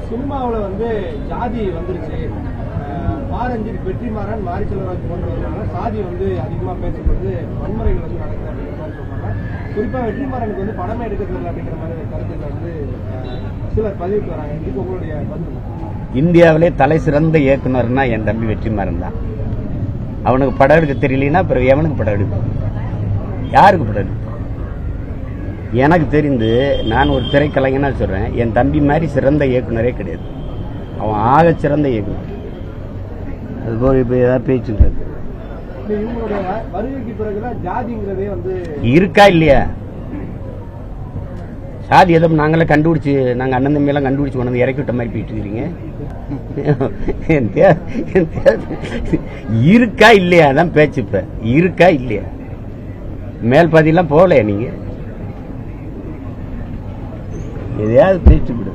சினிமாவில் வந்து ஜாதி வந்துருச்சு, மாரஞ்சித், வெற்றிமாறன், மாரி செல்வராஜ் போன்றவர்களால சாதி வந்து அதிகமாக பேசப்படுது, வன்முறைகள் வந்து நடக்குது அப்படிங்கிற மாதிரி சொல்றாங்க. குறிப்பாக வெற்றிமாறனுக்கு வந்து படமே எடுக்கிறது அப்படிங்கிற மாதிரி கருத்துக்கள் வந்து சிலர் பதிவுக்கு வராங்க. இதுக்கு உங்களுடைய பதில்? இந்தியாவிலே தலை சிறந்த இயக்குனர்னா என் தம்பி வெற்றிமாறன் தான். அவனுக்கு படம் எடுக்க தெரியலனா அப்புறம் எவனுக்கு படம் எடுக்கும்? யாருக்கு படம் எடுக்கும்? எனக்கு தெரிந்து நான் ஒரு திரைக்கலைஞனா சொல்றேன், என் தம்பி மாதிரி சிறந்த இயக்குனரே கிடையாது. அவன் ஆக சிறந்த இயக்குனர். அதுபோல் இப்போ ஏதாவது பேச்சுக்கிறது இவங்களுடைய வருகைக்கு பிறகுதான் ஜாதிங்கிறதே வந்து இருக்கா இல்லையா? சாதி எதோ நாங்களே கண்டுபிடிச்சு, நாங்கள் அண்ணன் தம்பியெல்லாம் கண்டுபிடிச்சு கொண்டு வந்து இறக்கி விட்ட மாதிரி போயிட்டு இருக்கிறீங்க. இருக்கா இல்லையா? அதான் பேச்சு. இப்ப இருக்கா இல்லையா? மேல் பாதியெல்லாம் போகலையா நீங்க? எதையாவது பேச்சு விடு.